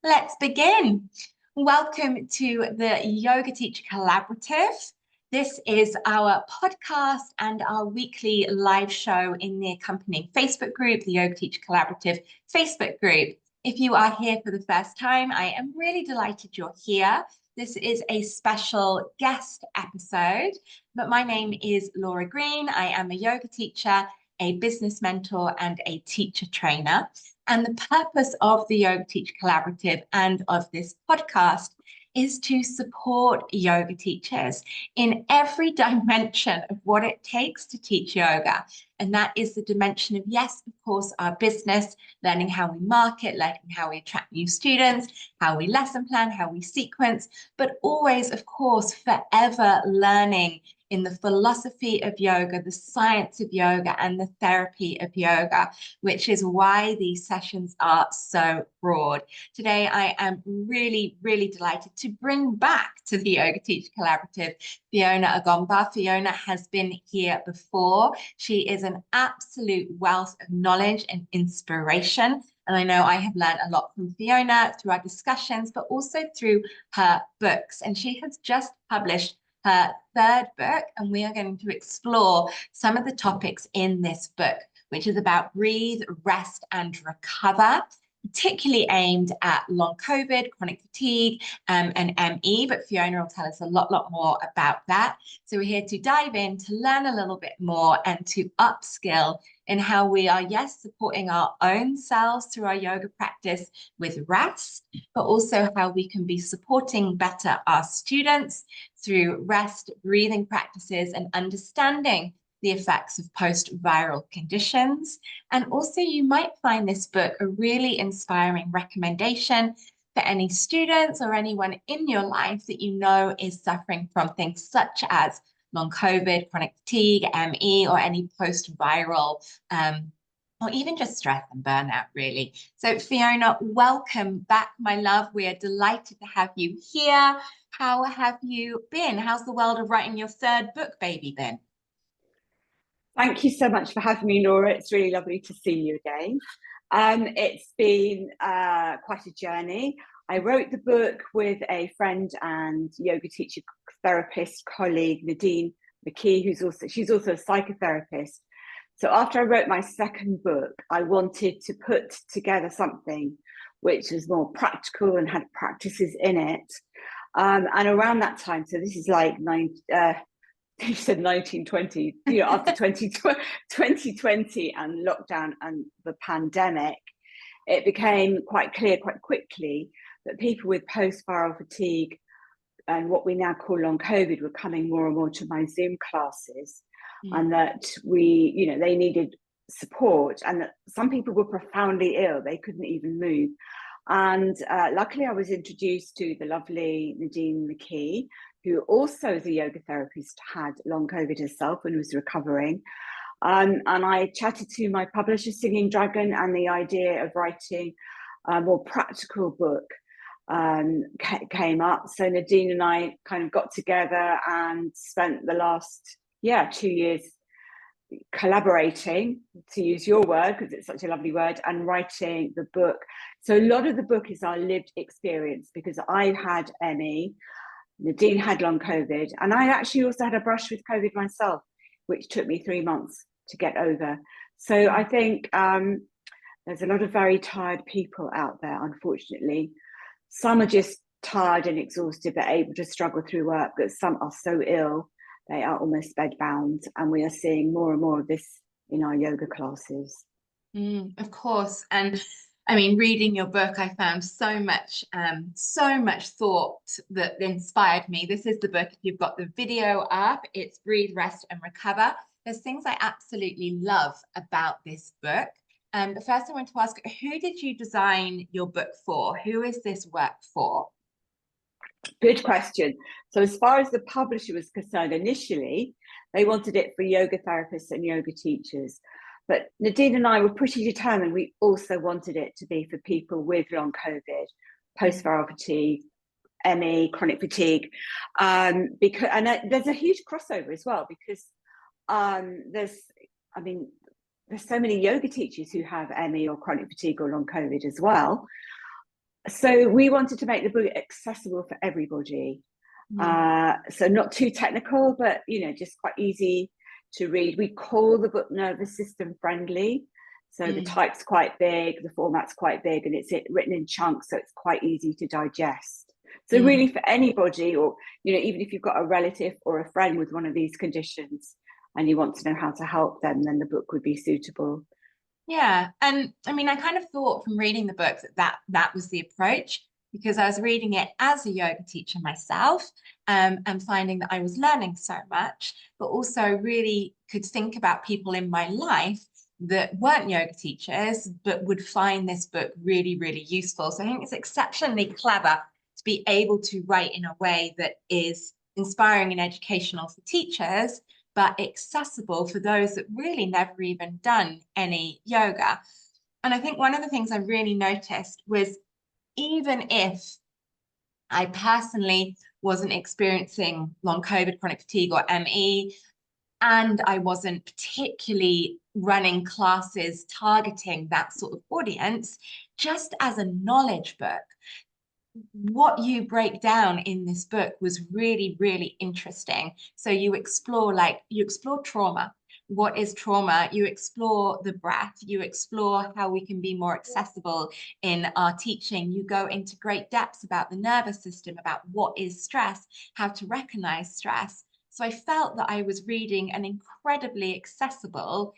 Let's begin. Welcome to the Yoga Teacher Collaborative. This is our podcast and our weekly live show in the accompanying Facebook group, the Yoga Teacher Collaborative Facebook group. If you are here for the first time, I am really delighted you're here. This is a special guest episode, but my name is Laura Green. I am a yoga teacher, a business mentor, and a teacher trainer. And the purpose of the Yoga Teacher Collaborative and of this podcast is to support yoga teachers in every dimension of what it takes to teach yoga. And that is the dimension of, yes, of course, our business, learning how we market, learning how we attract new students, how we lesson plan, how we sequence, but always, of course, forever learning in the philosophy of yoga, the science of yoga, and the therapy of yoga, which is why these sessions are so broad. Today, I am really, really delighted to bring back to the Yoga Teacher Collaborative Fiona Agombar. Fiona has been here before. She is an absolute wealth of knowledge and inspiration. And I know I have learned a lot from Fiona through our discussions, but also through her books. And she has just published her third book, and we are going to explore some of the topics in this book, which is about breathe, rest, and recover, particularly aimed at long COVID, chronic fatigue, and ME, but Fiona will tell us a lot more about that. So we're here to dive in, to learn a little bit more, and to upskill in how we are, yes, supporting our own selves through our yoga practice with rest, but also how we can be supporting better our students through rest, breathing practices, and understanding the effects of post-viral conditions. And also, you might find this book a really inspiring recommendation for any students or anyone in your life that you know is suffering from things such as long COVID, chronic fatigue, ME, or any post-viral or even just stress and burnout, really. So Fiona, welcome back, my love. We are delighted to have you here. How have you been? How's the world of writing your third book, baby, been? Thank you so much for having me, Laura. It's really lovely to see you again. It's been quite a journey. I wrote the book with a friend and yoga teacher therapist colleague, Nadine McKee, she's also a psychotherapist. So after I wrote my second book, I wanted to put together something which was more practical and had practices in it. And around that time, so this is like you said 1920, after 2020 and lockdown and the pandemic, it became quite clear quite quickly that people with post-viral fatigue and what we now call long COVID were coming more and more to my Zoom classes, and that they needed support, and that some people were profoundly ill, they couldn't even move. And luckily I was introduced to the lovely Nadine McKee, who also as a yoga therapist had long COVID herself and was recovering. And I chatted to my publisher, Singing Dragon, and the idea of writing a more practical book came up. So Nadine and I kind of got together and spent the last 2 years collaborating, to use your word, because it's such a lovely word, and writing the book. So a lot of the book is our lived experience, because I had ME, Nadine had long COVID, and I actually also had a brush with COVID myself, which took me 3 months to get over. So I think there's a lot of very tired people out there, unfortunately. Some are just tired and exhausted, but able to struggle through work, but some are so ill, they are almost bedbound. And we are seeing more and more of this in our yoga classes. Of course. And I mean, reading your book, I found so much thought that inspired me. This is the book. If you've got the video up, it's Breathe, Rest, and Recover. There's things I absolutely love about this book. But first I want to ask, who did you design your book for? Who is this work for? Good question. So as far as the publisher was concerned, initially, they wanted it for yoga therapists and yoga teachers. But Nadine and I were pretty determined. We also wanted it to be for people with long COVID, post-viral fatigue, ME, chronic fatigue. There's a huge crossover as well, because there's so many yoga teachers who have ME or chronic fatigue or long COVID as well. So we wanted to make the book accessible for everybody. So not too technical, but just quite easy to read. We call the book nervous system friendly. So the type's quite big, the format's quite big, and it's written in chunks, so it's quite easy to digest. So really for anybody, or even if you've got a relative or a friend with one of these conditions and you want to know how to help them, then the book would be suitable. Yeah, and I mean, I kind of thought from reading the book that was the approach, because I was reading it as a yoga teacher myself, and finding that I was learning so much, but also really could think about people in my life that weren't yoga teachers, but would find this book really, really useful. So I think it's exceptionally clever to be able to write in a way that is inspiring and educational for teachers, but accessible for those that really never even done any yoga. And I think one of the things I really noticed was, even if I personally wasn't experiencing long COVID, chronic fatigue, or ME, and I wasn't particularly running classes targeting that sort of audience, just as a knowledge book, what you break down in this book was really, really interesting. So you explore trauma. What is trauma? You explore the breath. You explore how we can be more accessible in our teaching. You go into great depths about the nervous system, about what is stress, how to recognize stress. So I felt that I was reading an incredibly accessible,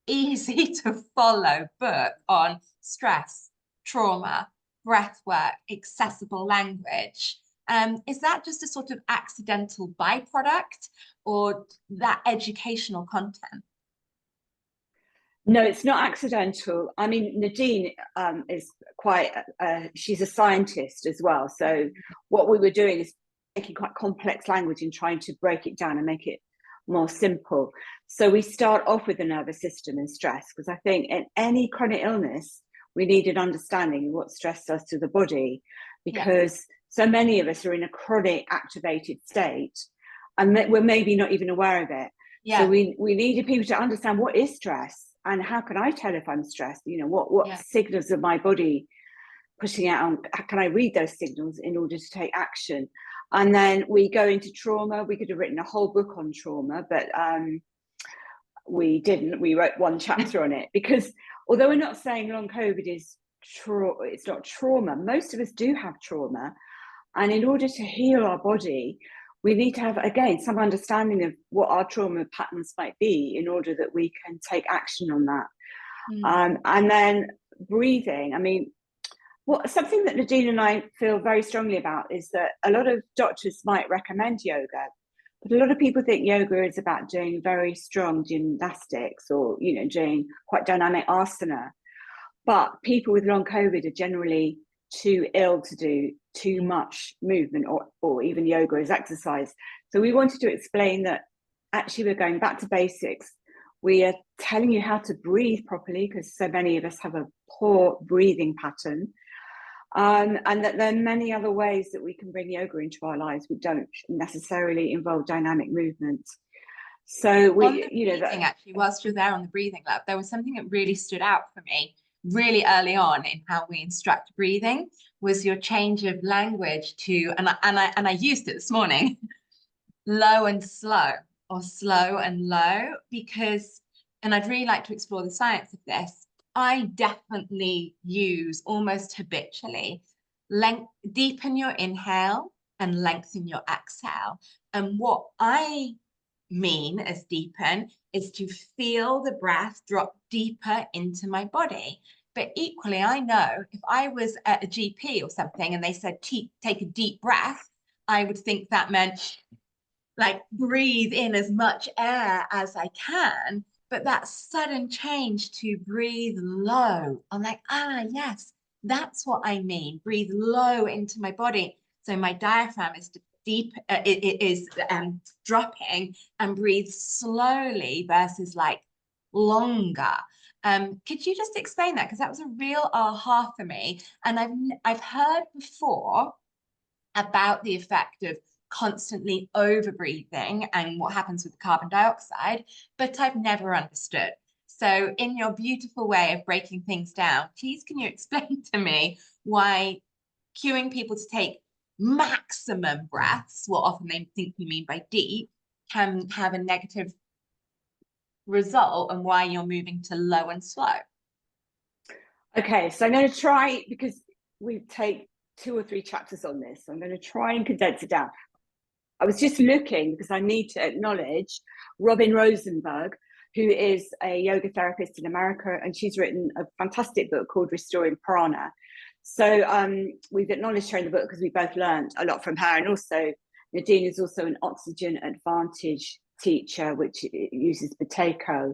easy to follow book on stress, trauma, breath work, accessible language. Is that just a sort of accidental byproduct, or that educational content? No, it's not accidental. I mean, Nadine is quite, she's a scientist as well. So what we were doing is making quite complex language and trying to break it down and make it more simple. So we start off with the nervous system and stress, because I think in any chronic illness, we need an understanding of what stress does to the body, because so many of us are in a chronic activated state and we're maybe not even aware of it. So we needed people to understand, what is stress and how can I tell if I'm stressed? What signals of my body putting out on, how can I read those signals in order to take action? And then we go into trauma. We could have written a whole book on trauma, but we didn't. We wrote one chapter on it, because although we're not saying long COVID is it's not trauma, most of us do have trauma. And in order to heal our body, we need to have, again, some understanding of what our trauma patterns might be in order that we can take action on that. And then breathing. I mean, something that Nadine and I feel very strongly about is that a lot of doctors might recommend yoga, but a lot of people think yoga is about doing very strong gymnastics or, doing quite dynamic asana. But people with long COVID are generally too ill to do too much movement or even yoga as exercise. So we wanted to explain that actually we're going back to basics. We are telling you how to breathe properly, because so many of us have a poor breathing pattern. And that there are many other ways that we can bring yoga into our lives which don't necessarily involve dynamic movement. So actually, whilst you're there on the breathing lab, there was something that really stood out for me really early on in how we instruct breathing, was your change of language to, and I used it this morning, low and slow, or slow and low, because, and I'd really like to explore the science of this. I definitely use, almost habitually, deepen your inhale and lengthen your exhale. And what I mean as deepen is to feel the breath drop deeper into my body. But equally, I know if I was at a GP or something and they said, take a deep breath, I would think that meant like breathe in as much air as I can. But that sudden change to breathe low, I'm like, yes, that's what I mean. Breathe low into my body. So my diaphragm is deep, it is dropping, and breathe slowly versus like longer. Could you just explain that? Because that was a real aha for me. And I've heard before about the effect of constantly over breathing and what happens with the carbon dioxide, but I've never understood. So in your beautiful way of breaking things down, please can you explain to me why cueing people to take maximum breaths, what often they think we mean by deep, can have a negative result, and why you're moving to low and slow. Okay, so I'm going to try, because we take 2 or 3 chapters on this, so I'm going to try and condense it down. I was just looking because I need to acknowledge Robin Rosenberg, who is a yoga therapist in America, and she's written a fantastic book called Restoring Prana. So we've acknowledged her in the book because we both learned a lot from her, and also Nadine is also an Oxygen Advantage teacher, which uses potato.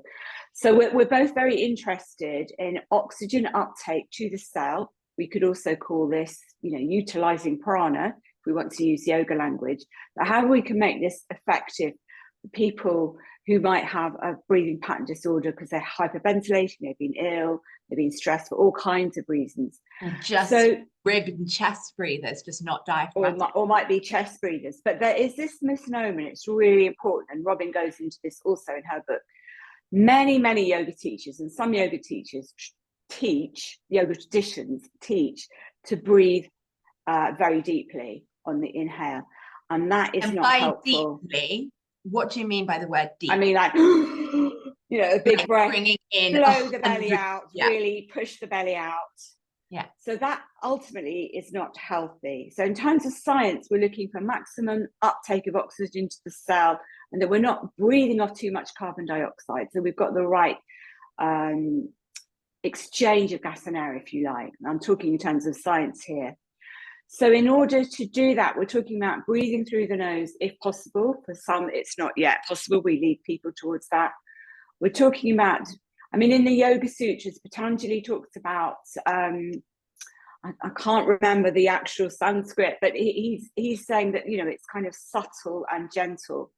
So we're both very interested in oxygen uptake to the cell. We could also call this, utilizing prana, if we want to use yoga language, but how we can make this effective for people who might have a breathing pattern disorder because they're hyperventilating, they've been ill, they've been stressed for all kinds of reasons. Just rigged chest breathers, just not diaphragmatic. Or might be chest breathers. But there is this misnomer, and it's really important, and Robin goes into this also in her book. Many yoga teachers, and some yoga teachers teach, yoga traditions teach to breathe very deeply on the inhale, and that is not helpful. Deeply, what do you mean by the word deep? I mean, like, a big breath, bringing in, blow the belly out, really push the belly out. Yeah. So that ultimately is not healthy. So in terms of science, we're looking for maximum uptake of oxygen to the cell, and that we're not breathing off too much carbon dioxide. So we've got the right exchange of gas and air, if you like. I'm talking in terms of science here. So in order to do that, we're talking about breathing through the nose, if possible. For some, it's not yet possible. We lead people towards that. We're talking about, in the Yoga Sutras, Patanjali talks about, I can't remember the actual Sanskrit, but he's saying that, it's kind of subtle and gentle.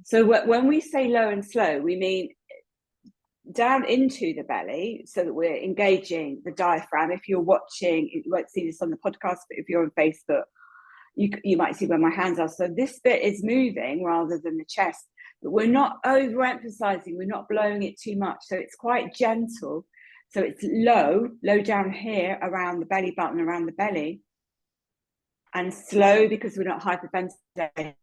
So when we say low and slow, we mean down into the belly, so that we're engaging the diaphragm. If you're watching, you won't see this on the podcast, but if you're on Facebook, you might see where my hands are. So this bit is moving rather than the chest, but we're not overemphasizing, we're not blowing it too much. So it's quite gentle. So it's low down here around the belly button, around the belly, and slow because we're not hyperventilating,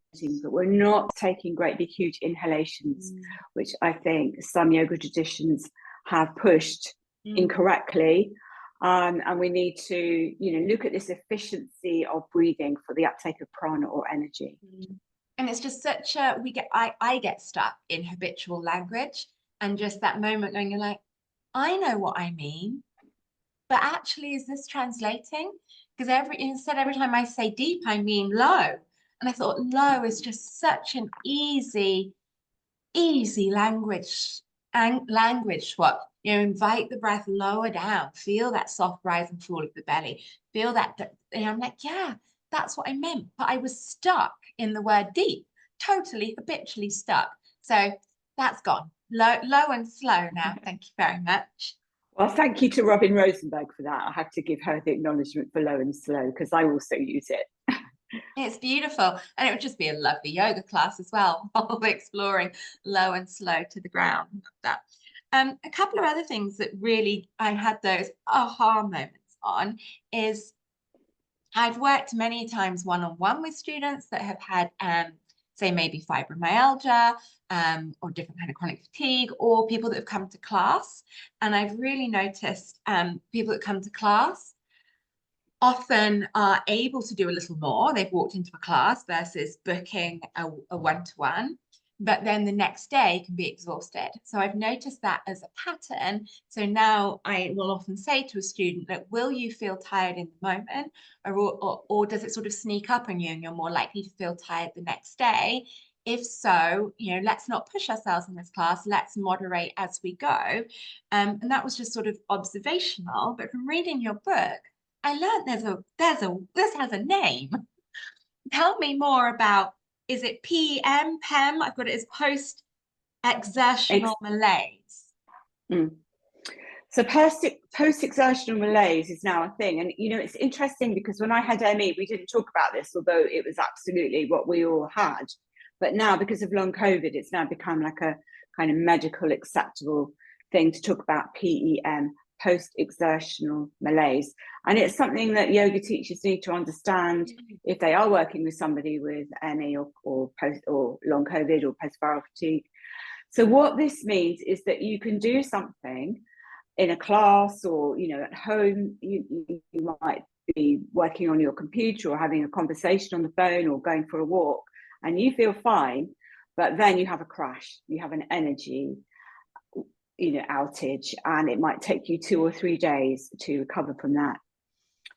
but we're not taking great big huge inhalations, which I think some yoga traditions have pushed incorrectly. And we need to, look at this efficiency of breathing for the uptake of prana or energy. And it's just such I get stuck in habitual language, and just that moment when you're like, I know what I mean, but actually, is this translating? Because every time I say deep, I mean low. And I thought low is just such an easy language swap. Invite the breath lower down, feel that soft rise and fall of the belly, feel that. And I'm like, yeah, that's what I meant. But I was stuck in the word deep, totally habitually stuck. So that's gone. Low and slow now. Thank you very much. Well, thank you to Robin Rosenberg for that. I have to give her the acknowledgement for low and slow, because I also use it. It's beautiful. And it would just be a lovely yoga class as well, of exploring low and slow to the ground. That. A couple of other things that really I had those aha moments on is I've worked many times one-on-one with students that have had say maybe fibromyalgia or different kind of chronic fatigue, or people that have come to class. And I've really noticed people that come to class often are able to do a little more. They've walked into a class versus booking a one-to-one, but then the next day can be exhausted. So I've noticed that as a pattern. So now I will often say to a student, that will you feel tired in the moment, or does it sort of sneak up on you and you're more likely to feel tired the next day? If so, let's not push ourselves in this class. Let's moderate as we go. And that was just sort of observational. But from reading your book, I learned this has a name. Tell me more about, is it PM, PEM? I've got it as post-exertional malaise. So post-exertional malaise is now a thing. And, it's interesting because when I had ME, we didn't talk about this, although it was absolutely what we all had. But now, because of long COVID, it's now become like a kind of medical acceptable thing to talk about PEM, post-exertional malaise. And it's something that yoga teachers need to understand if they are working with somebody with ME or long COVID or post-viral fatigue. So what this means is that you can do something in a class, or at home. You might be working on your computer or having a conversation on the phone or going for a walk, and you feel fine, but then you have a crash, you have an energy outage, and it might take you 2 or 3 days to recover from that.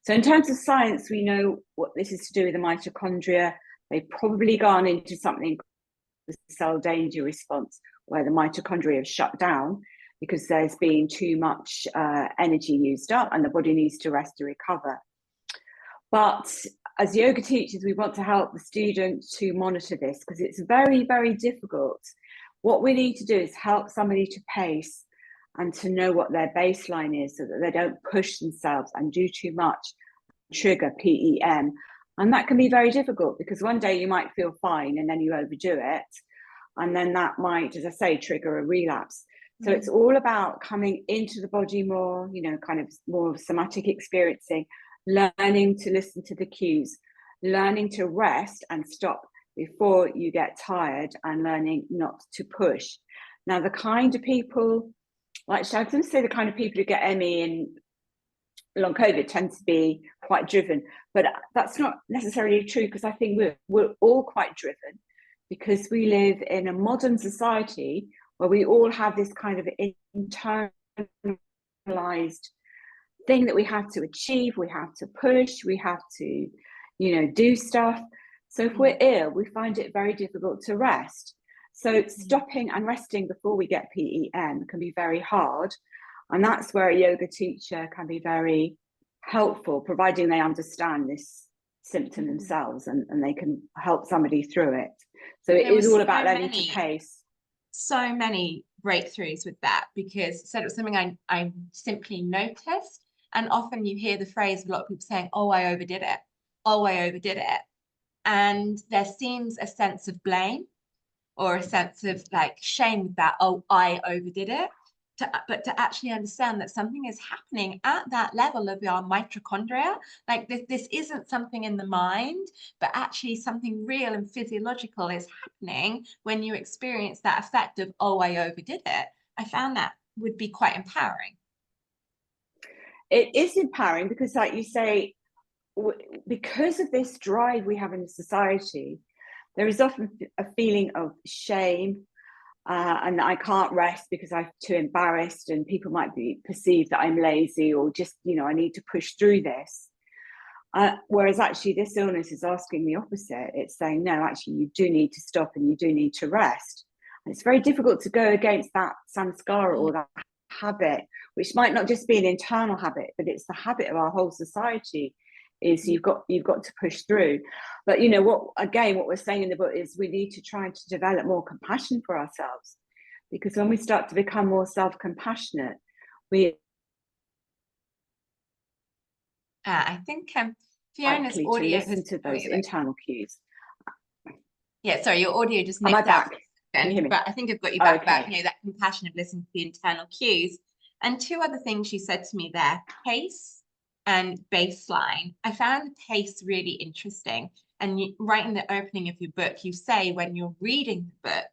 So in terms of science, we know what this is to do with the mitochondria. They've probably gone into something called the cell danger response, where the mitochondria have shut down because there's been too much energy used up, and the body needs to rest to recover. But as yoga teachers, we want to help the students to monitor this, because it's very, very difficult. What we need to do is help somebody to pace and to know what their baseline is, so that they don't push themselves and do too much, trigger PEM. And that can be very difficult, because one day you might feel fine and then you overdo it. And then that might, as I say, trigger a relapse. So it's all about coming into the body more, kind of more somatic experiencing, learning to listen to the cues, learning to rest and stop before you get tired, and learning not to push. Now, the kind of people, I was going to say the kind of people who get ME and long COVID tend to be quite driven, but that's not necessarily true, because I think we're all quite driven, because we live in a modern society where we all have this kind of internalized thing that we have to achieve, we have to push, we have to, do stuff. So if we're ill, we find it very difficult to rest. So stopping and resting before we get PEM can be very hard. And that's where a yoga teacher can be very helpful, providing they understand this symptom themselves, and they can help somebody through it. So it is all about learning to pace. So many breakthroughs with that, because it was something I simply noticed. And often you hear the phrase, a lot of people saying, oh, I overdid it. Oh, I overdid it. And there seems a sense of blame, or a sense of like shame with that. Oh, I overdid it. But to actually understand that something is happening at that level of your mitochondria, like this isn't something in the mind, but actually something real and physiological is happening when you experience that effect of, oh, I overdid it. I found that would be quite empowering. It is empowering, because like you say, because of this drive we have in society, there is often a feeling of shame, and I can't rest because I'm too embarrassed, and people might be perceived that I'm lazy, or just, I need to push through this. Whereas actually this illness is asking the opposite. It's saying, no, actually you do need to stop, and you do need to rest. And it's very difficult to go against that samskara, or that habit, which might not just be an internal habit, but it's the habit of our whole society. Is you've got to push through. But what we're saying in the book is we need to try to develop more compassion for ourselves, because when we start to become more self-compassionate, I think Fiona's audio to listen to those internal cues. Yeah, sorry, your audio just nicked out. Can you hear me? But I think I've got you back. About that compassion of listening to the internal cues. And two other things you said to me there: pace and baseline. I found the pace really interesting. And right in the opening of your book, you say when you're reading the book,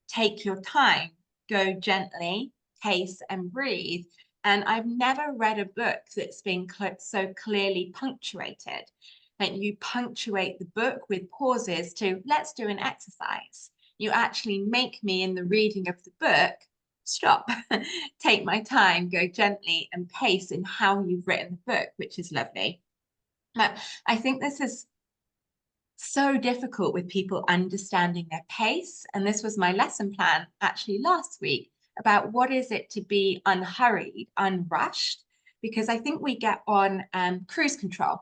take your time, go gently, pace and breathe. And I've never read a book that's been so clearly punctuated. Like, you punctuate the book with pauses to, let's do an exercise. You actually make me, in the reading of the book, stop, take my time, go gently, and pace in how you've written the book, which is lovely. But I think this is so difficult with people understanding their pace. And this was my lesson plan actually last week, about what is it to be unhurried, unrushed, because I think we get on cruise control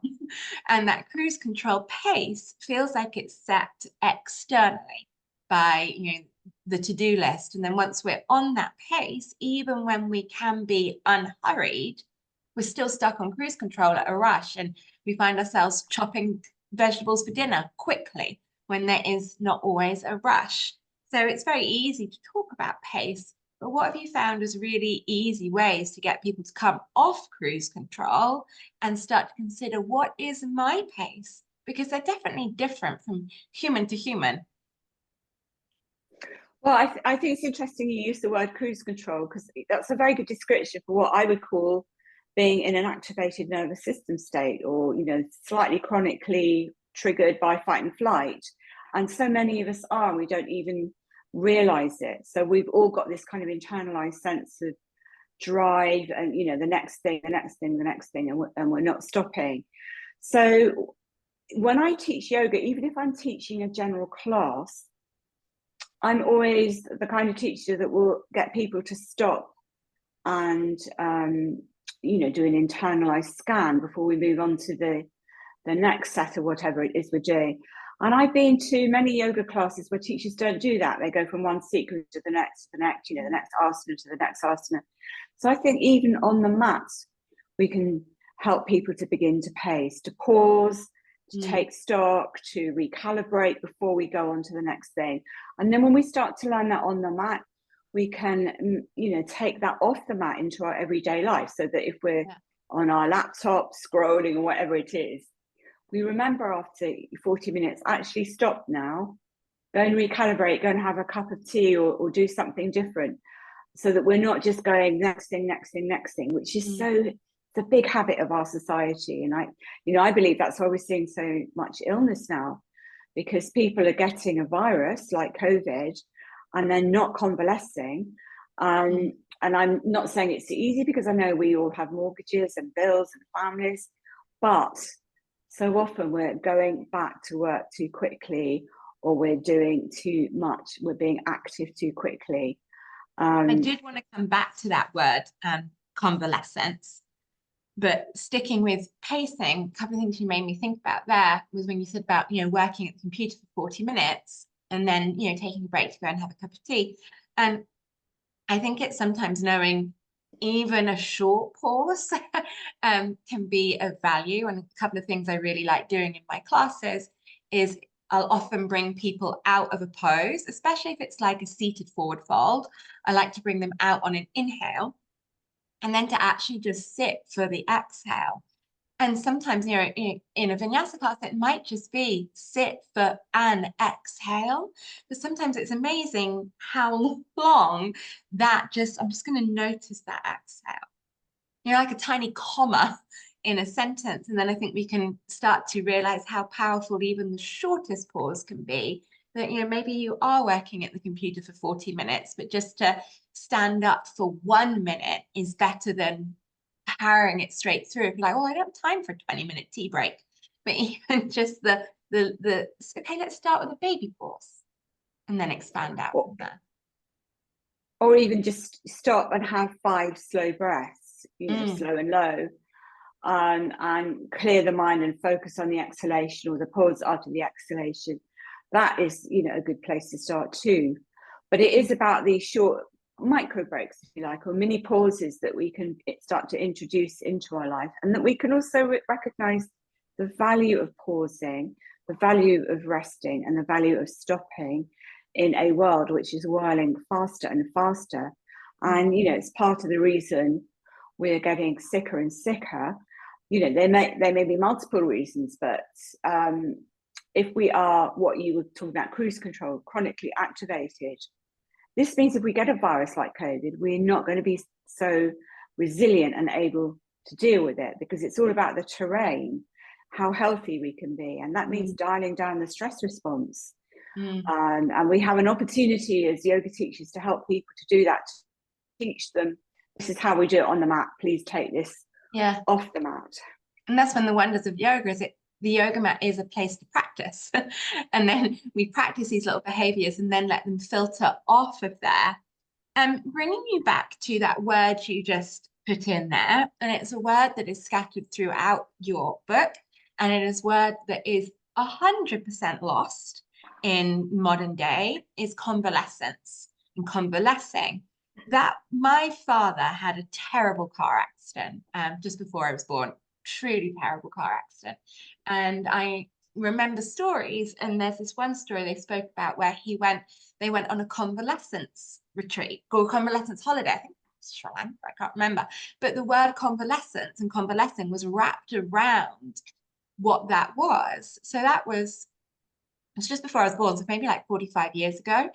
and that cruise control pace feels like it's set externally by, the to-do list. And then once we're on that pace, even when we can be unhurried, we're still stuck on cruise control at a rush, and we find ourselves chopping vegetables for dinner quickly when there is not always a rush. So it's very easy to talk about pace, But what have you found as really easy ways to get people to come off cruise control and start to consider what is my pace? Because they're definitely different from human to human. Well, I think it's interesting you use the word cruise control, because that's a very good description for what I would call being in an activated nervous system state, or, you know, slightly chronically triggered by fight and flight. And so many of us are, and we don't even realize it. So we've all got this kind of internalized sense of drive and, you know, the next thing, the next thing, the next thing, and we're not stopping. So when I teach yoga, even if I'm teaching a general class, I'm always the kind of teacher that will get people to stop and you know, do an internalized scan before we move on to the next set of whatever it is we're doing. And I've been to many yoga classes where teachers don't do that. They go from one sequence to the next, you know, the next asana to the next asana. So I think even on the mat, we can help people to begin to pace, to pause, to take stock, to recalibrate before we go on to the next thing. And then when we start to learn that on the mat, we can, you know, take that off the mat into our everyday life, so that if we're on our laptop scrolling or whatever it is, we remember after 40 minutes, actually stop now, go and recalibrate, go and have a cup of tea, or do something different, so that we're not just going next thing, next thing, next thing, which is so, the big habit of our society. And I believe that's why we're seeing so much illness now, because people are getting a virus like COVID and then not convalescing. And I'm not saying it's easy, because I know we all have mortgages and bills and families, but so often we're going back to work too quickly, or we're doing too much, we're being active too quickly. I did want to come back to that word, convalescence, but sticking with pacing, a couple of things you made me think about there was when you said about, you know, working at the computer for 40 minutes and then, you know, taking a break to go and have a cup of tea. And I think it's sometimes knowing even a short pause can be of value. And a couple of things I really like doing in my classes is I'll often bring people out of a pose, especially if it's like a seated forward fold. I like to bring them out on an inhale and then to actually just sit for the exhale. And sometimes, you know, in a vinyasa class, it might just be sit for an exhale. But sometimes it's amazing how long that just, I'm just going to notice that exhale. You know, like a tiny comma in a sentence. And then I think we can start to realize how powerful even the shortest pause can be. That, you know, maybe you are working at the computer for 40 minutes, but just to stand up for 1 minute is better than powering it straight through. If you're like, oh, I don't have time for a 20-minute tea break. But even just the okay, let's start with a baby pause and then expand out from there. Or even just stop and have 5 slow breaths, you know, slow and low, and clear the mind and focus on the exhalation, or the pause after the exhalation. That is, you know, a good place to start too. But it is about these short micro breaks, if you like, or mini pauses that we can start to introduce into our life, and that we can also recognize the value of pausing, the value of resting, and the value of stopping in a world which is whirling faster and faster. And, you know, it's part of the reason we're getting sicker and sicker. You know, there may be multiple reasons, but if we are what you were talking about, cruise control, chronically activated, this means if we get a virus like COVID, we're not going to be so resilient and able to deal with it, because it's all about the terrain, how healthy we can be. And that means dialing down the stress response. And we have an opportunity as yoga teachers to help people to do that, to teach them, this is how we do it on the mat. Please take this off the mat. And that's when the wonders of yoga is the yoga mat is a place to practice. And then we practice these little behaviors and then let them filter off of there. Bringing you back to that word you just put in there, and it's a word that is scattered throughout your book, and it is a word that is 100% lost in modern day, is convalescence and convalescing. That my father had a terrible car accident just before I was born, truly terrible car accident. And I remember stories, and there's this one story they spoke about where they went on a convalescence retreat or convalescence holiday. I think it's Sri Lanka, I can't remember. But the word convalescence and convalescing was wrapped around what that was. So that was, it's just before I was born, so maybe like 45 years ago.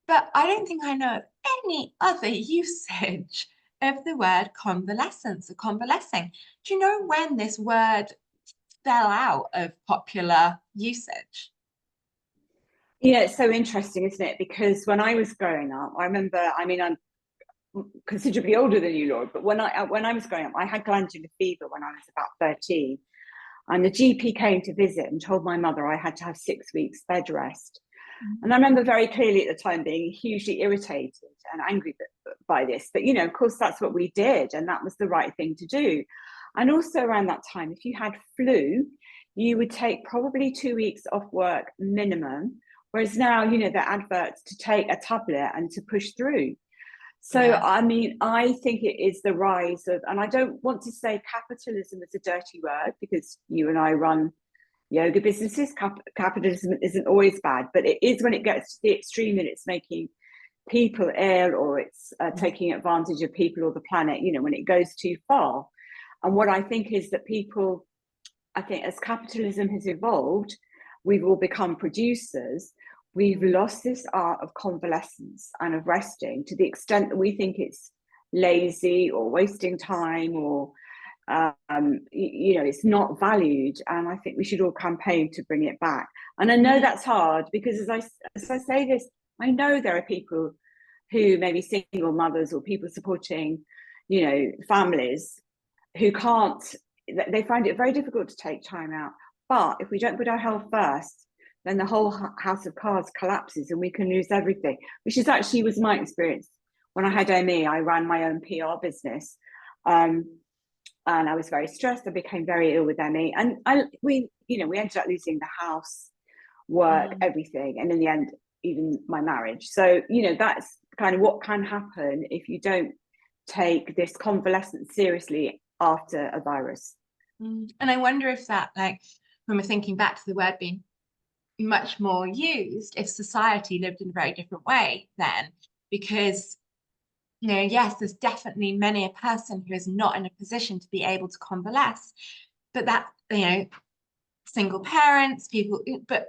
But I don't think I know of any other usage of the word convalescence or convalescing. Do you know when this word fell out of popular usage? Yeah, it's so interesting, isn't it? Because when I was growing up, I remember, I mean, I'm considerably older than you, Laura, but when I was growing up, I had glandular fever when I was about 13. And the GP came to visit and told my mother I had to have 6 weeks bed rest. And I remember very clearly at the time being hugely irritated and angry by this. But, you know, of course, that's what we did. And that was the right thing to do. And also around that time, if you had flu, you would take probably 2 weeks off work minimum. Whereas now, you know, there are adverts to take a tablet and to push through. So, Yeah. I mean, I think it is the rise of, and I don't want to say capitalism is a dirty word because you and I run yoga businesses. Capitalism isn't always bad, but it is when it gets to the extreme and it's making people ill or it's taking advantage of people or the planet, you know, when it goes too far. And what I think is that people, I think as capitalism has evolved, we've all become producers. We've lost this art of convalescence and of resting to the extent that we think it's lazy or wasting time or you know, it's not valued. And I think we should all campaign to bring it back. And I know that's hard because as I say this, I know there are people who maybe single mothers or people supporting, you know, families who can't, they find it very difficult to take time out. But if we don't put our health first, then the whole house of cards collapses and we can lose everything, which is actually was my experience. When I had ME, I ran my own PR business. And I was very stressed. I became very ill with ME. And we ended up losing the house, work, everything. And in the end, even my marriage. So, you know, that's kind of what can happen if you don't take this convalescence seriously after a virus. And I wonder if that, like, when we're thinking back to the word being much more used, if society lived in a very different way then, because, you know, yes, there's definitely many a person who is not in a position to be able to convalesce, but that, you know, single parents, people, but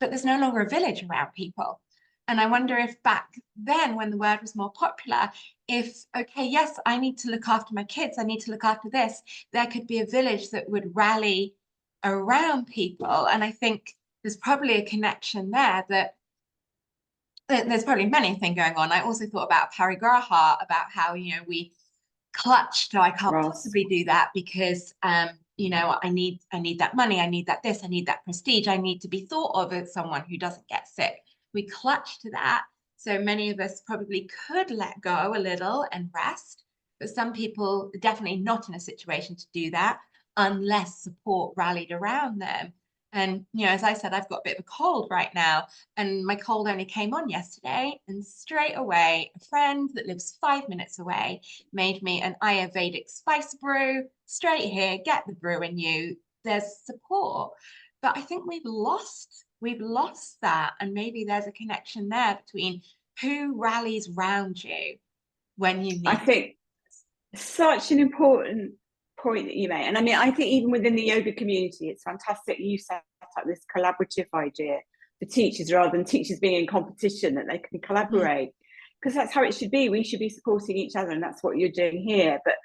there's no longer a village around people. And I wonder if back then, when the word was more popular, if, okay, yes, I need to look after my kids, I need to look after this, there could be a village that would rally around people. And I think there's probably a connection there that there's probably many things going on. I also thought about parigraha, about how, you know, we clutched, I can't possibly do that because, you know, I need that money, I need that this, I need that prestige, I need to be thought of as someone who doesn't get sick. We clutch to that. So many of us probably could let go a little and rest, but some people are definitely not in a situation to do that unless support rallied around them. And, you know, as I said, I've got a bit of a cold right now, and my cold only came on yesterday, and straight away, a friend that lives 5 minutes away made me an Ayurvedic spice brew. Straight here, get the brew in you. There's support. But I think we've lost that. And maybe there's a connection there between who rallies round you when you need. I think such an important point that you made. And I mean, I think even within the yoga community, it's fantastic you set up this collaborative idea for teachers rather than teachers being in competition, that they can collaborate, because that's how it should be. We should be supporting each other, and that's what you're doing here. But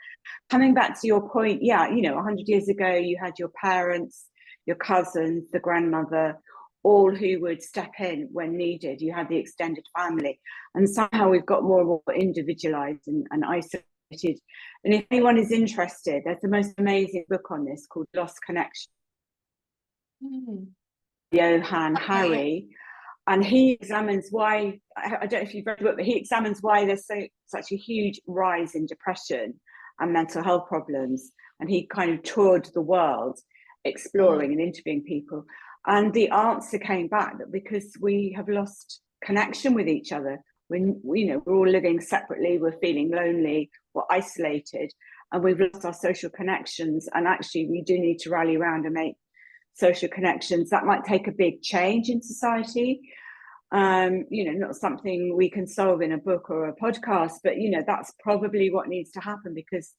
coming back to your point, yeah, you know, 100 years ago, you had your parents, your cousins, the grandmother, all who would step in when needed. You had the extended family, and somehow we've got more and more individualized and isolated. And if anyone is interested, there's the most amazing book on this called Lost Connection. Johan Hari, and he examines why, I don't know if you've read the book, but he examines why there's such a huge rise in depression and mental health problems. And he kind of toured the world exploring and interviewing people. And the answer came back that because we have lost connection with each other, when, you know, we're all living separately, we're feeling lonely, we're isolated, and we've lost our social connections. And actually, we do need to rally around and make social connections. That might take a big change in society. Not something we can solve in a book or a podcast, but that's probably what needs to happen, because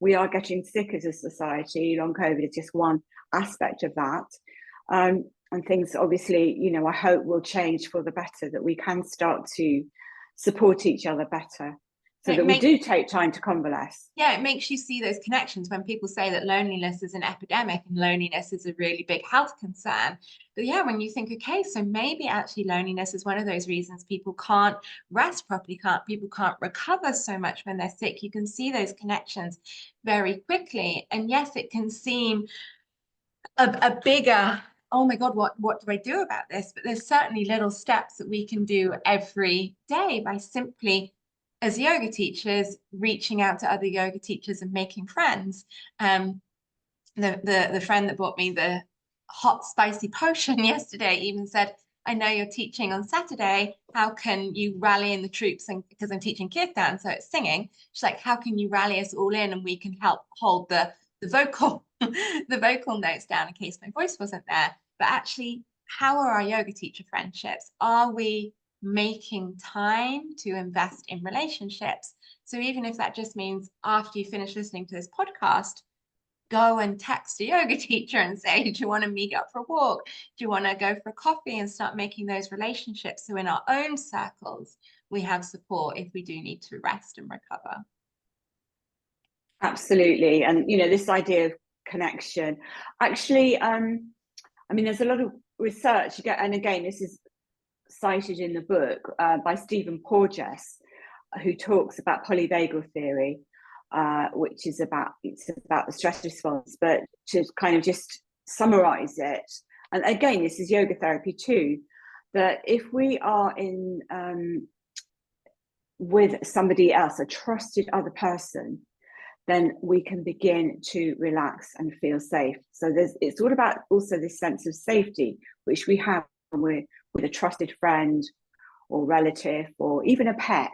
we are getting sick as a society. Long COVID is just one aspect of that. And things obviously, I hope will change for the better, that we can start to support each other better, so that we do take time to convalesce. Yeah, it makes you see those connections when people say that loneliness is an epidemic and loneliness is a really big health concern. But yeah, when you think, okay, so maybe actually loneliness is one of those reasons people can't rest properly, people can't recover so much when they're sick. You can see those connections very quickly. And yes, it can seem a bigger, oh my God, what do I do about this? But there's certainly little steps that we can do every day by simply, as yoga teachers, reaching out to other yoga teachers and making friends. The friend that bought me the hot spicy potion yesterday even said, I know you're teaching on Saturday. How can you rally in the troops? And because I'm teaching kirtan, so it's singing. She's like, how can you rally us all in and we can help hold the vocal the vocal notes down in case my voice wasn't there. But actually, how are our yoga teacher friendships? Are we making time to invest in relationships? So even if that just means after you finish listening to this podcast, go and text a yoga teacher and say, do you want to meet up for a walk? Do you want to go for a coffee, and start making those relationships so in our own circles, we have support if we do need to rest and recover. Absolutely. And, this idea of connection, actually, there's a lot of research, and again, this is cited in the book by Stephen Porges, who talks about polyvagal theory, which is about the stress response. But to kind of just summarize it, and again, this is yoga therapy too, that if we are in with somebody else, a trusted other person, then we can begin to relax and feel safe. So it's all about also this sense of safety, which we have when we're with a trusted friend or relative or even a pet.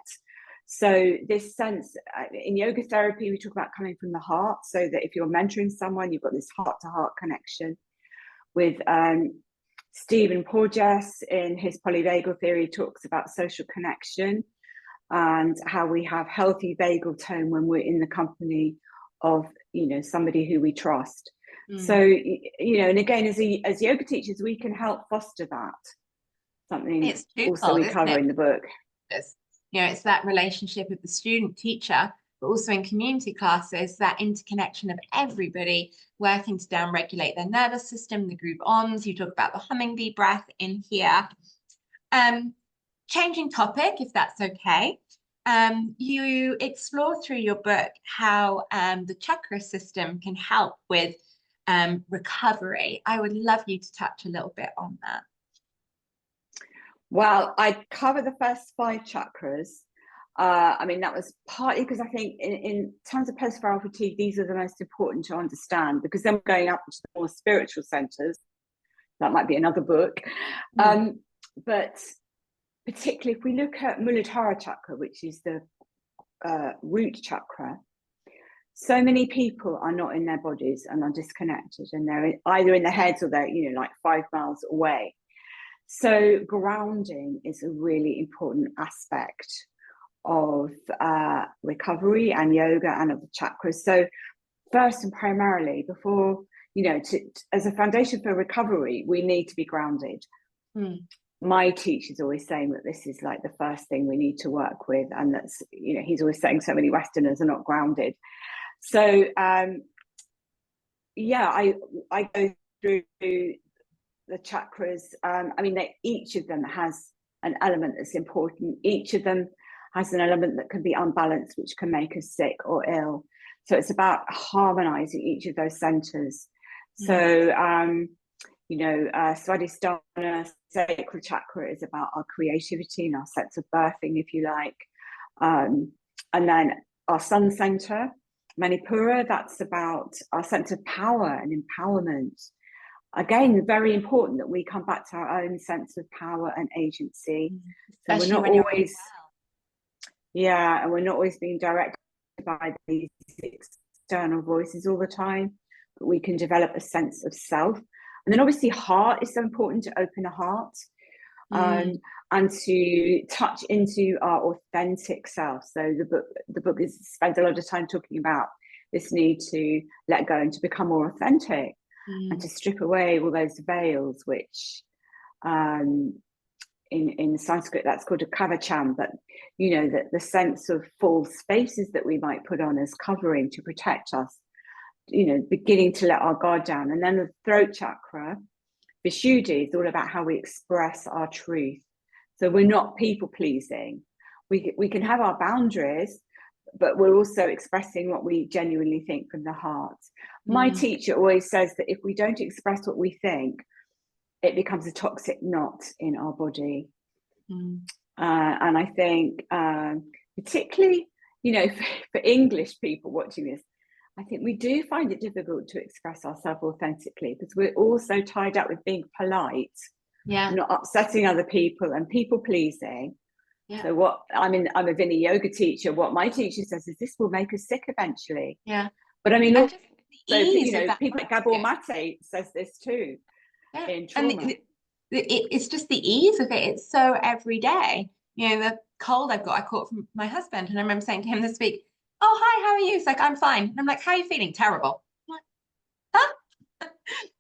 So this sense, in yoga therapy, we talk about coming from the heart, so that if you're mentoring someone, you've got this heart-to-heart connection. With Stephen Porges, in his polyvagal theory, talks about social connection and how we have healthy vagal tone when we're in the company of somebody who we trust. So and again, as yoga teachers, we can help foster that. Something it's also we cover in the book. It's that relationship of the student teacher, but also in community classes, that interconnection of everybody working to down-regulate their nervous system, the group OMS. You talk about the humming bee breath in here. Changing topic, if that's okay. You explore through your book how the chakra system can help with recovery. I would love you to touch a little bit on that. Well, I cover the first 5 chakras. That was partly because I think in terms of post-viral fatigue, these are the most important to understand, because then we're going up to the more spiritual centers. That might be another book. But particularly if we look at Muladhara chakra, which is the root chakra, so many people are not in their bodies and are disconnected, and they're either in their heads or they're, like 5 miles away. So grounding is a really important aspect of recovery and yoga and of the chakras. So first and primarily, before, as a foundation for recovery, we need to be grounded. My teacher's always saying that this is like the first thing we need to work with, and that's, he's always saying so many Westerners are not grounded. So I go through the chakras. Each of them has an element that's important. Each of them has an element that can be unbalanced, which can make us sick or ill. So it's about harmonizing each of those centers. So Swadhisthana, sacral chakra, is about our creativity and our sense of birthing, if you like. And then our sun center, Manipura, that's about our sense of power and empowerment. Again, very important that we come back to our own sense of power and agency. So we're not always, and we're not always being directed by these external voices all the time, but we can develop a sense of self. And then obviously heart is so important, to open a heart. and to touch into our authentic self. So the book spends a lot of time talking about this need to let go and to become more authentic, and to strip away all those veils, which in Sanskrit that's called a kavacham, but you know, that the sense of false faces that we might put on as covering to protect us, you know, beginning to let our guard down. And then the throat chakra, Vishuddhi, is all about how we express our truth. So we're not people pleasing. We can have our boundaries, but we're also expressing what we genuinely think from the heart. My teacher always says that if we don't express what we think, it becomes a toxic knot in our body. And I think, particularly, you know, for English people watching this, I think we do find it difficult to express ourselves authentically, because we're also tied up with being polite, not upsetting other people, and people pleasing. So what I'm a Vinny yoga teacher. What my teacher says is this will make us sick eventually. But I mean, also, you know, people like Gabor Mate says this too. In trauma. And it's just the ease of it. It's so everyday. You know, the cold I caught from my husband, and I remember saying to him this week, "Oh, hi, how are you?" He's like, "I'm fine." And I'm like, "How are you feeling?" "Terrible." I'm like, huh?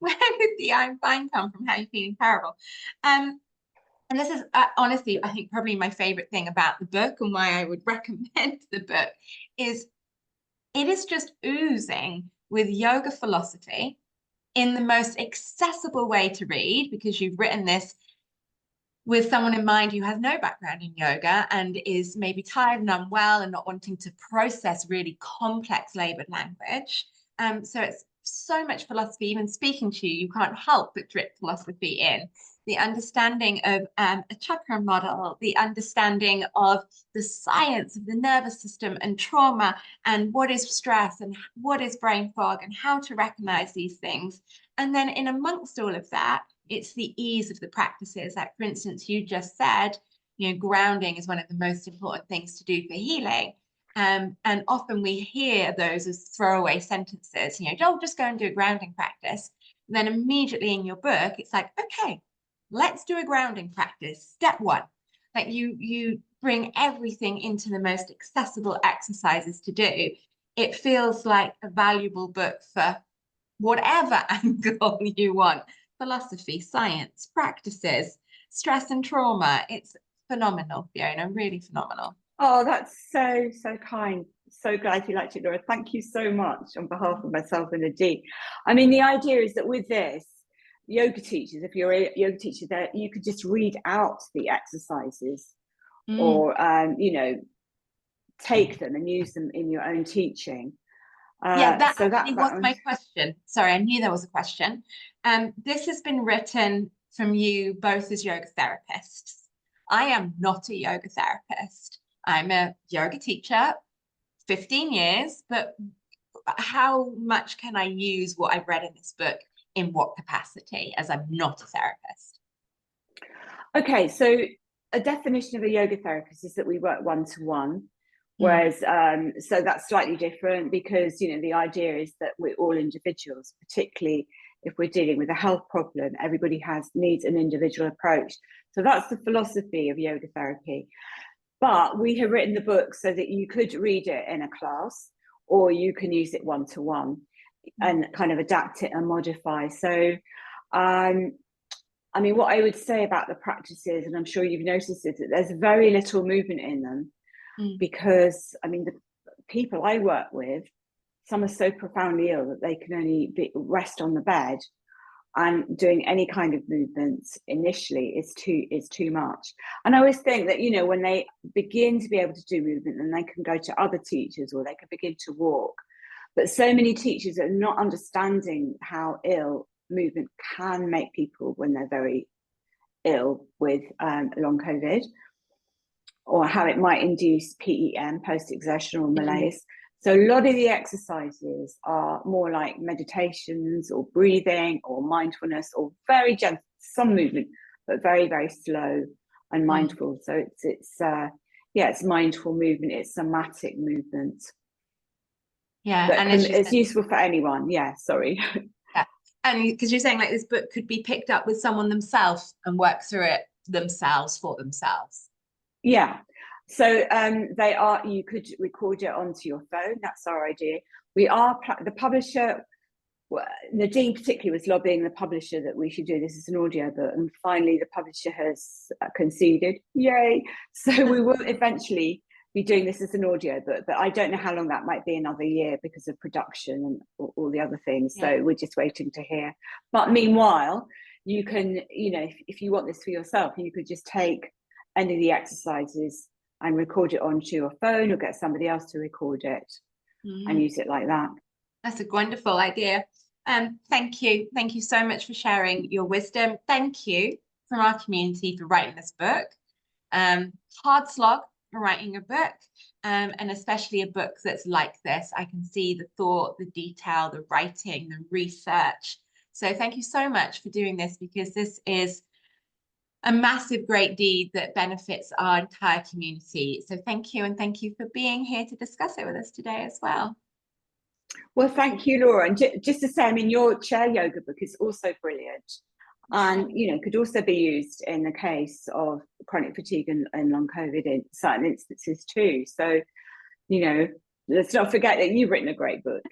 Where did the "I'm fine" come from? How are you feeling? Terrible. And this is honestly, I think probably my favorite thing about the book, and why I would recommend the book, is it is just oozing with yoga philosophy in the most accessible way to read, because you've written this with someone in mind who has no background in yoga and is maybe tired and unwell and not wanting to process really complex labored language. So it's so much philosophy. Even speaking to you, you can't help but drip philosophy in. The understanding of a chakra model, the understanding of the science of the nervous system and trauma, and what is stress and what is brain fog and how to recognize these things. And then in amongst all of that, it's the ease of the practices. Like, for instance, you just said, you know, grounding is one of the most important things to do for healing. And often we hear those as throwaway sentences, you know, "Don't just go and do a grounding practice." And then immediately in your book, it's like, okay, let's do a grounding practice. Step one. Like you bring everything into the most accessible exercises to do. It feels like a valuable book for whatever angle you want. Philosophy, science, practices, stress and trauma. It's phenomenal, Fiona, really phenomenal. Oh, that's so kind. So glad you liked it, Laura. Thank you so much on behalf of myself and Adi. I mean, the idea is that with this, yoga teachers, if you're a yoga teacher, there you could just read out the exercises, or you know, take them and use them in your own teaching. That was my question. Sorry, I knew there was a question. This has been written from you both as yoga therapists. I am not a yoga therapist. I'm a yoga teacher, 15 years, but how much can I use what I've read in this book in what capacity, as I'm not a therapist? Okay, so a definition of a yoga therapist is that we work one-to-one. Whereas, so that's slightly different, because, you know, the idea is that we're all individuals, particularly if we're dealing with a health problem. Everybody needs an individual approach. So that's the philosophy of yoga therapy. But we have written the book so that you could read it in a class, or you can use it one-to-one and kind of adapt it and modify. So, I mean, what I would say about the practices, and I'm sure you've noticed it, that there's very little movement in them. Because, I mean, the people I work with, some are so profoundly ill that they can only rest on the bed, and doing any kind of movement initially is too much. And I always think that, you know, when they begin to be able to do movement, then they can go to other teachers, or they can begin to walk. But so many teachers are not understanding how ill movement can make people when they're very ill with long COVID, or how it might induce PEM, post-exertional malaise. So a lot of the exercises are more like meditations or breathing or mindfulness, or very gentle, some movement, but very, very slow and mindful. So it's mindful movement, it's somatic movement. Yeah, and it's useful for anyone. Yeah, sorry. Yeah. And because you're saying, like, this book could be picked up with someone themselves and work through it themselves for themselves. Yeah. So you could record it onto your phone. That's our idea. The publisher, Nadine particularly was lobbying the publisher that we should do this as an audiobook, and finally the publisher has conceded. Yay. So we will eventually be doing this as an audiobook, but I don't know how long that might be, another year, because of production and all the other things. So we're just waiting to hear. But meanwhile, you can, if you want this for yourself, you could just take any of the exercises and record it onto your phone, or get somebody else to record it and use it like that. That's a wonderful idea. Thank you. Thank you so much for sharing your wisdom. Thank you from our community for writing this book. Hard slog for writing a book, and especially a book that's like this. I can see the thought, the detail, the writing, the research. So thank you so much for doing this, because this is a massive, great deed that benefits our entire community. So thank you, and thank you for being here to discuss it with us today as well. Well, thank you, Laura. And just to say, I mean, your chair yoga book is also brilliant, and could also be used in the case of chronic fatigue and long COVID in certain instances too. So, let's not forget that you've written a great book.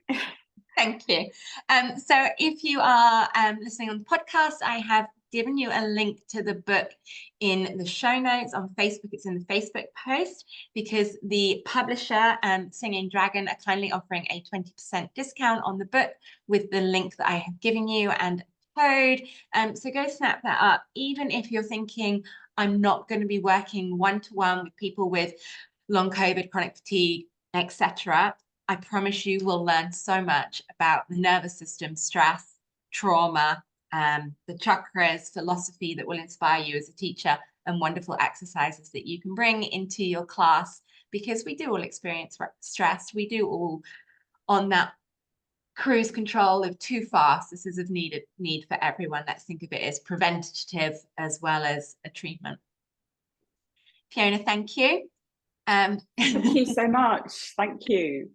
Thank you. So if you are listening on the podcast, I have given you a link to the book in the show notes on Facebook. It's in the Facebook post, because the publisher, Singing Dragon, are kindly offering a 20% discount on the book with the link that I have given you and a code. So go snap that up. Even if you're thinking, I'm not going to be working one-to-one with people with long COVID, chronic fatigue, etc., I promise you will learn so much about the nervous system, stress, trauma, the chakras, philosophy that will inspire you as a teacher, and wonderful exercises that you can bring into your class, because we do all experience stress. We do all on that cruise control of too fast. This is of need for everyone. Let's think of it as preventative as well as a treatment. Fiona, thank you. Thank you so much. Thank you.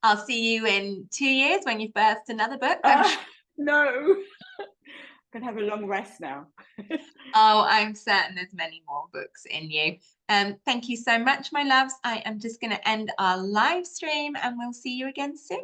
I'll see you in 2 years when you've birthed another book. No. Gonna have a long rest now. Oh, I'm certain there's many more books in you. Thank you so much, my loves. I am just going to end our live stream, and we'll see you again soon.